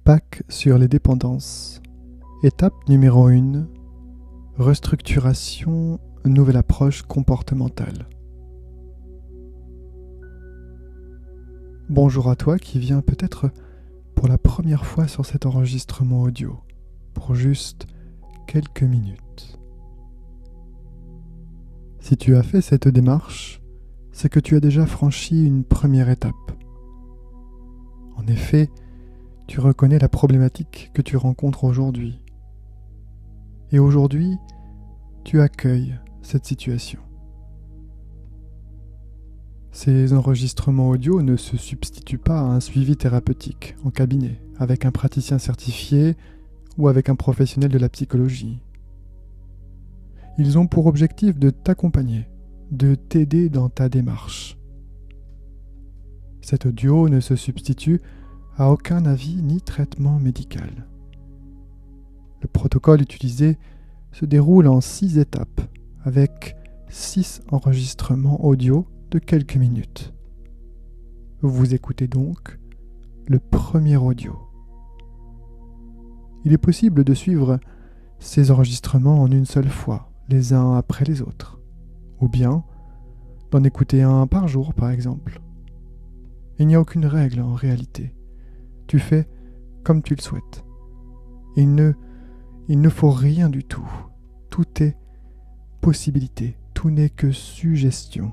Pack sur les dépendances. Étape numéro 1. Restructuration, nouvelle approche comportementale. Bonjour à toi qui viens peut-être pour la première fois sur cet enregistrement audio, pour juste quelques minutes. Si tu as fait cette démarche, c'est que tu as déjà franchi une première étape. En effet, tu reconnais la problématique que tu rencontres aujourd'hui. Et aujourd'hui, tu accueilles cette situation. Ces enregistrements audio ne se substituent pas à un suivi thérapeutique en cabinet, avec un praticien certifié ou avec un professionnel de la psychologie. Ils ont pour objectif de t'accompagner, de t'aider dans ta démarche. Cet audio ne se substitue à aucun avis ni traitement médical. Le protocole utilisé se déroule en 6 étapes, avec 6 enregistrements audio de quelques minutes. Vous écoutez donc le premier audio. Il est possible de suivre ces enregistrements en une seule fois, les uns après les autres, ou bien d'en écouter un par jour par exemple. Il n'y a aucune règle en réalité. Tu fais comme tu le souhaites. Il ne faut rien du tout. Tout est possibilité. Tout n'est que suggestion.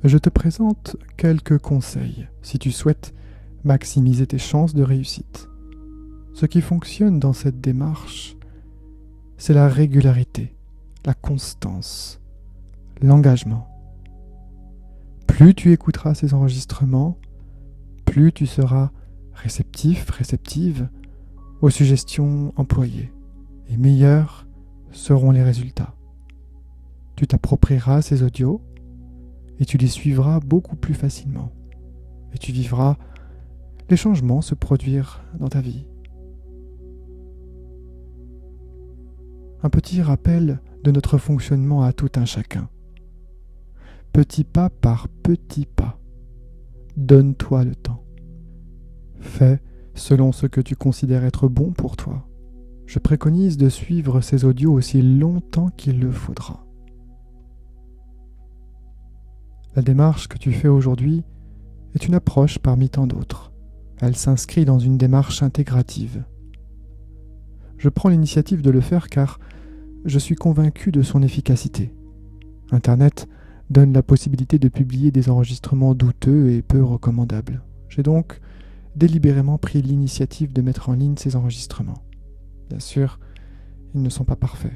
Je te présente quelques conseils si tu souhaites maximiser tes chances de réussite. Ce qui fonctionne dans cette démarche, c'est la régularité, la constance, l'engagement. Plus tu écouteras ces enregistrements, plus tu seras réceptive aux suggestions employées, et meilleurs seront les résultats. Tu t'approprieras ces audios et tu les suivras beaucoup plus facilement. Et tu vivras les changements se produire dans ta vie. Un petit rappel de notre fonctionnement à tout un chacun. Petit pas par petit pas. Donne-toi le temps. Fais selon ce que tu considères être bon pour toi. Je préconise de suivre ces audios aussi longtemps qu'il le faudra. La démarche que tu fais aujourd'hui est une approche parmi tant d'autres. Elle s'inscrit dans une démarche intégrative. Je prends l'initiative de le faire car je suis convaincu de son efficacité. Internet donne la possibilité de publier des enregistrements douteux et peu recommandables. J'ai donc délibérément pris l'initiative de mettre en ligne ces enregistrements. Bien sûr, ils ne sont pas parfaits.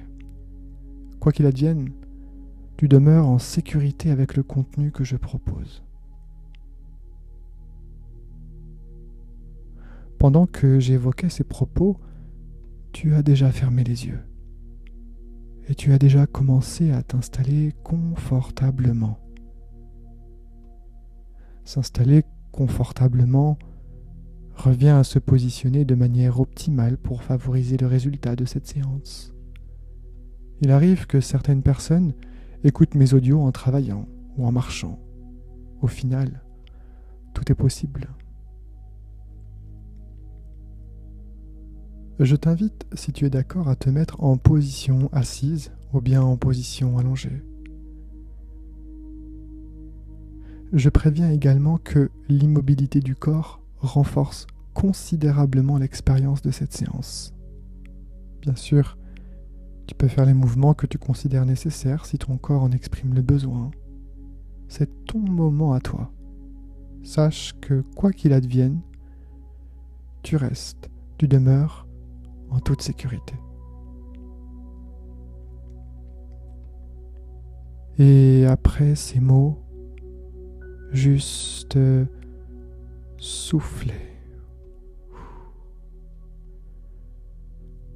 Quoi qu'il advienne, tu demeures en sécurité avec le contenu que je propose. Pendant que j'évoquais ces propos, tu as déjà fermé les yeux. Et tu as déjà commencé à t'installer confortablement. S'installer confortablement revient à se positionner de manière optimale pour favoriser le résultat de cette séance. Il arrive que certaines personnes écoutent mes audios en travaillant ou en marchant. Au final, tout est possible. Je t'invite, si tu es d'accord, à te mettre en position assise ou bien en position allongée. Je préviens également que l'immobilité du corps renforce considérablement l'expérience de cette séance. Bien sûr, tu peux faire les mouvements que tu considères nécessaires si ton corps en exprime le besoin. C'est ton moment à toi. Sache que quoi qu'il advienne, tu restes, tu demeures en toute sécurité. Et après ces mots, juste souffler.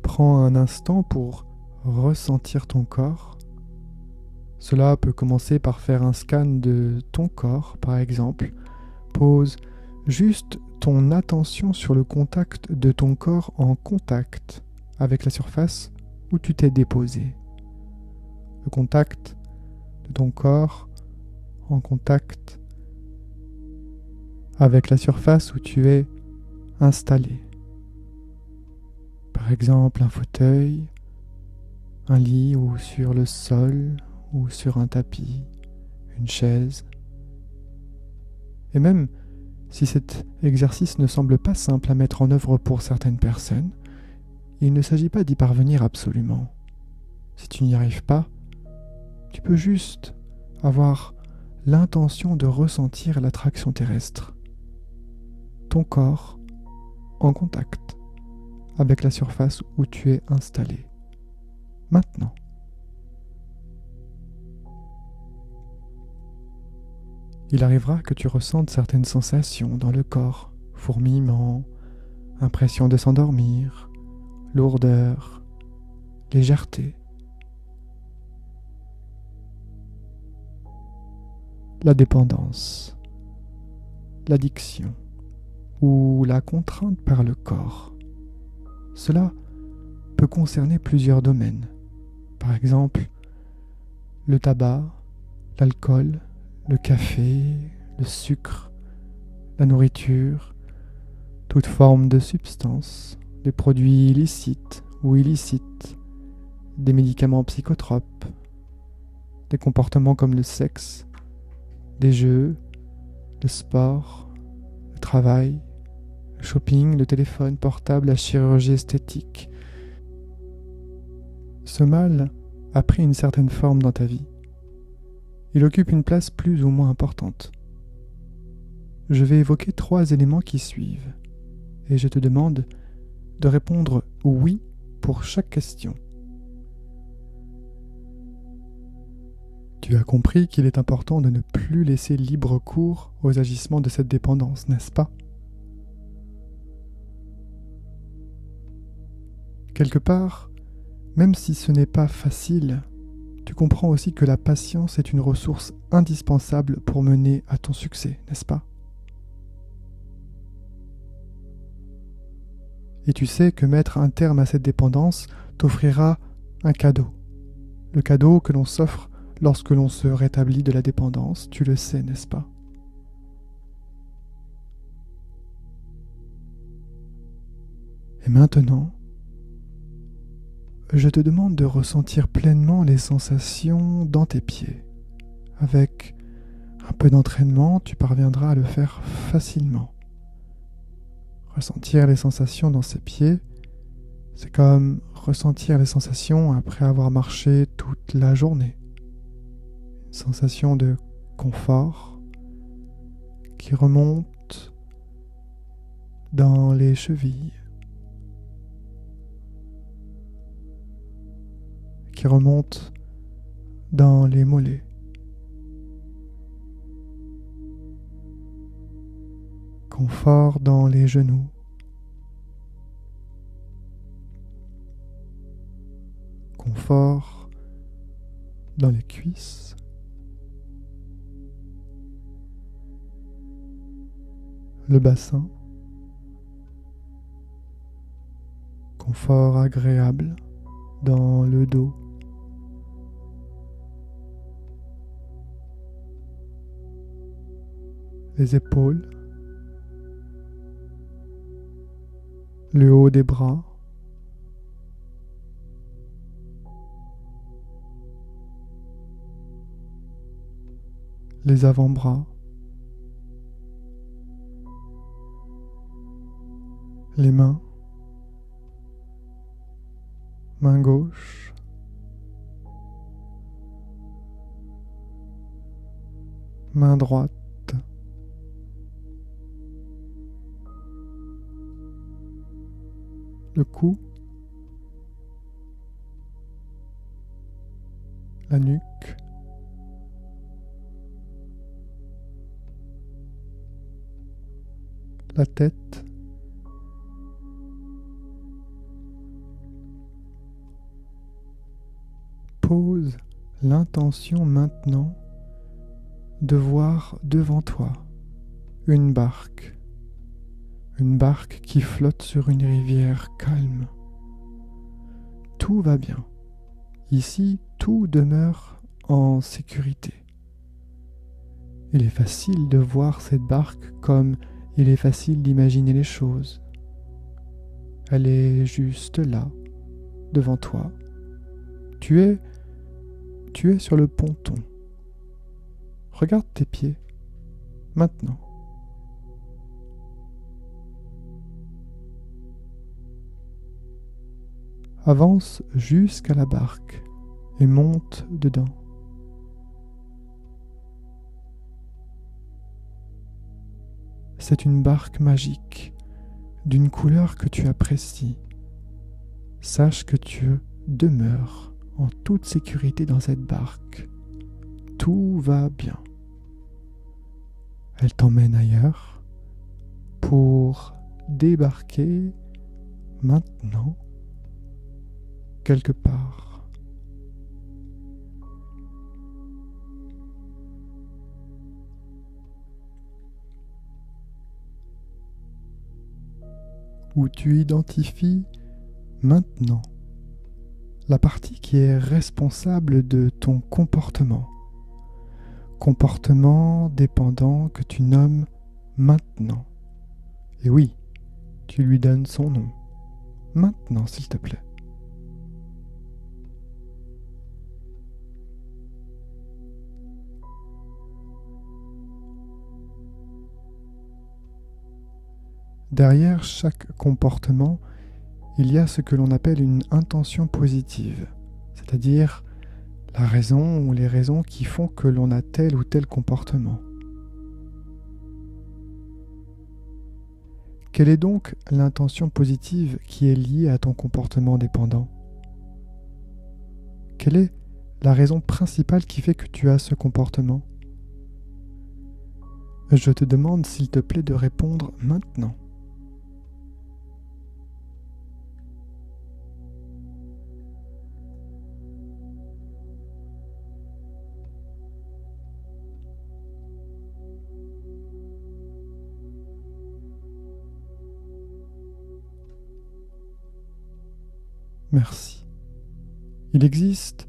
Prends un instant pour ressentir ton corps. Cela peut commencer par faire un scan de ton corps, par exemple. Pose juste ton attention sur le contact de ton corps en contact avec la surface où tu t'es déposé. Le contact de ton corps en contact avec la surface où tu es installé. Par exemple, un fauteuil, un lit ou sur le sol ou sur un tapis, une chaise. Et même si cet exercice ne semble pas simple à mettre en œuvre pour certaines personnes, il ne s'agit pas d'y parvenir absolument. Si tu n'y arrives pas, tu peux juste avoir l'intention de ressentir l'attraction terrestre, ton corps en contact avec la surface où tu es installé. Maintenant. Il arrivera que tu ressentes certaines sensations dans le corps, fourmillement, impression de s'endormir, lourdeur, légèreté. La dépendance, l'addiction ou la contrainte par le corps. Cela peut concerner plusieurs domaines. Par exemple, le tabac, l'alcool, le café, le sucre, la nourriture, toute forme de substance, des produits licites ou illicites, des médicaments psychotropes, des comportements comme le sexe, des jeux, le sport, le travail, le shopping, le téléphone portable, la chirurgie esthétique. Ce mal a pris une certaine forme dans ta vie. Il occupe une place plus ou moins importante. Je vais évoquer 3 éléments qui suivent, et je te demande de répondre oui pour chaque question. Tu as compris qu'il est important de ne plus laisser libre cours aux agissements de cette dépendance, n'est-ce pas ? Quelque part, même si ce n'est pas facile, tu comprends aussi que la patience est une ressource indispensable pour mener à ton succès, n'est-ce pas ? Et tu sais que mettre un terme à cette dépendance t'offrira un cadeau. Le cadeau que l'on s'offre lorsque l'on se rétablit de la dépendance, tu le sais, n'est-ce pas ? Et maintenant, je te demande de ressentir pleinement les sensations dans tes pieds. Avec un peu d'entraînement, tu parviendras à le faire facilement. Ressentir les sensations dans ses pieds, c'est comme ressentir les sensations après avoir marché toute la journée. Une sensation de confort qui remonte dans les chevilles, qui remonte dans les mollets. Confort dans les genoux. Confort dans les cuisses. Le bassin. Confort agréable dans le dos. Les épaules. Le haut des bras. Les avant-bras. Les mains. Main gauche. Main droite. Le cou. La nuque. La tête. Pose l'intention maintenant de voir devant toi une barque qui flotte sur une rivière calme. Tout va bien. Ici, tout demeure en sécurité. Il est facile de voir cette barque comme il est facile d'imaginer les choses. Elle est juste là, devant toi. Tu es sur le ponton. Regarde tes pieds, maintenant. Avance jusqu'à la barque et monte dedans. C'est une barque magique, d'une couleur que tu apprécies. Sache que tu demeures en toute sécurité dans cette barque. Tout va bien. Elle t'emmène ailleurs pour débarquer maintenant quelque part. Où tu identifies maintenant la partie qui est responsable de ton comportement. Comportement dépendant que tu nommes maintenant. Et oui, tu lui donnes son nom. Maintenant, s'il te plaît. Derrière chaque comportement, il y a ce que l'on appelle une intention positive, c'est-à-dire la raison ou les raisons qui font que l'on a tel ou tel comportement. Quelle est donc l'intention positive qui est liée à ton comportement dépendant ? Quelle est la raison principale qui fait que tu as ce comportement ? Je te demande s'il te plaît de répondre maintenant. Merci. Il existe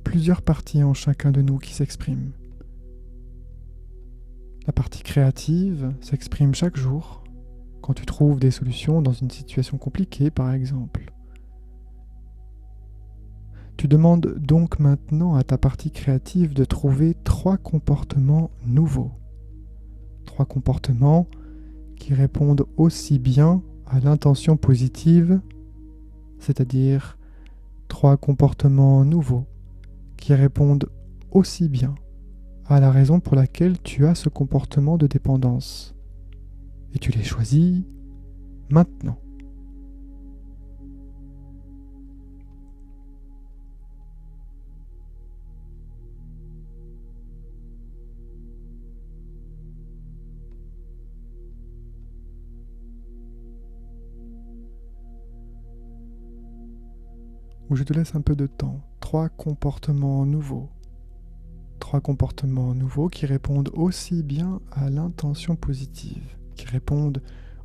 plusieurs parties en chacun de nous qui s'expriment. La partie créative s'exprime chaque jour, quand tu trouves des solutions dans une situation compliquée par exemple. Tu demandes donc maintenant à ta partie créative de trouver 3 comportements nouveaux. 3 comportements qui répondent aussi bien à l'intention positive, c'est-à-dire 3 comportements nouveaux qui répondent aussi bien à la raison pour laquelle tu as ce comportement de dépendance. Et tu les choisis maintenant. Où je te laisse un peu de temps. 3 comportements nouveaux. 3 comportements nouveaux qui répondent aussi bien à l'intention positive, qui répondent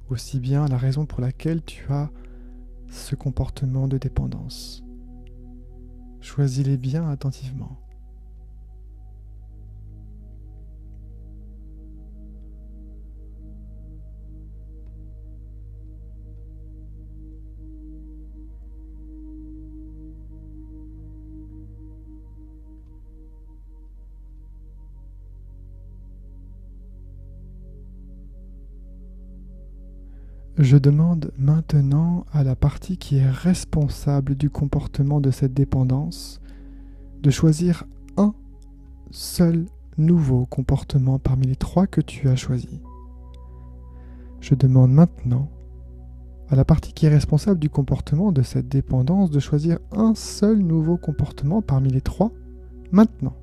aussi bien à la raison pour laquelle tu as ce comportement de dépendance. Choisis-les bien attentivement. Je demande maintenant à la partie qui est responsable du comportement de cette dépendance de choisir un seul nouveau comportement parmi les 3 que tu as choisis. Je demande maintenant à la partie qui est responsable du comportement de cette dépendance de choisir un seul nouveau comportement parmi les 3 maintenant.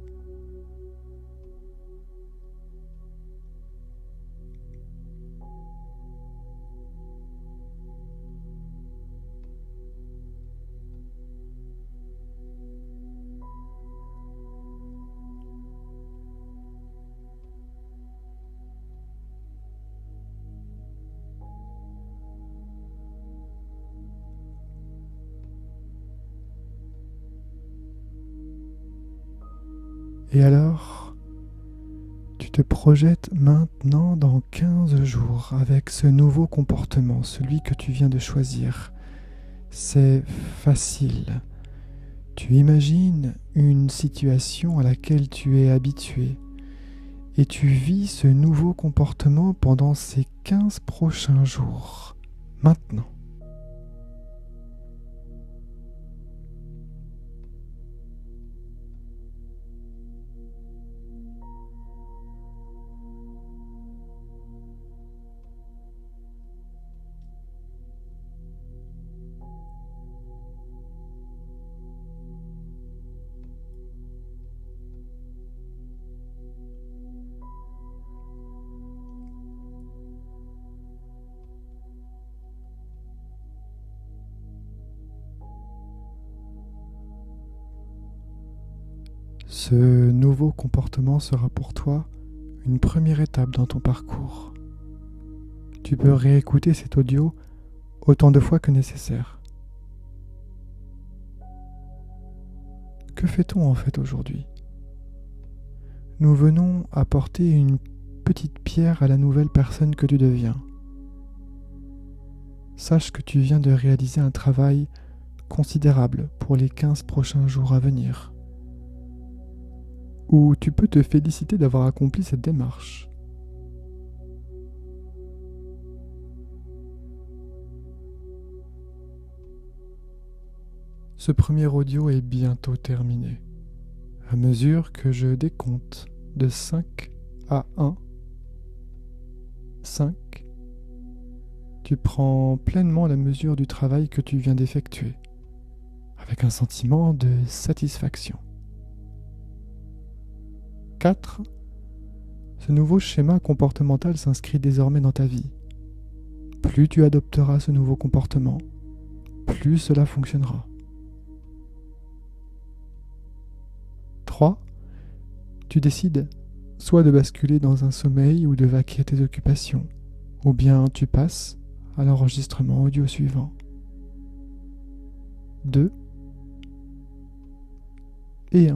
Et alors, tu te projettes maintenant dans 15 jours avec ce nouveau comportement, celui que tu viens de choisir, C'est facile. Tu imagines une situation à laquelle tu es habitué et tu vis ce nouveau comportement pendant ces 15 prochains jours. Maintenant. Ce nouveau comportement sera pour toi une première étape dans ton parcours. Tu peux réécouter cet audio autant de fois que nécessaire. Que fait-on en fait aujourd'hui ? Nous venons apporter une petite pierre à la nouvelle personne que tu deviens. Sache que tu viens de réaliser un travail considérable pour les 15 prochains jours à venir. Ou tu peux te féliciter d'avoir accompli cette démarche. Ce premier audio est bientôt terminé. À mesure que je décompte de 5 à 1, 5, tu prends pleinement la mesure du travail que tu viens d'effectuer, avec un sentiment de satisfaction. 4. Ce nouveau schéma comportemental s'inscrit désormais dans ta vie. Plus tu adopteras ce nouveau comportement, plus cela fonctionnera. 3. Tu décides soit de basculer dans un sommeil ou de vaquer à tes occupations, ou bien tu passes à l'enregistrement audio suivant. 2. Et 1.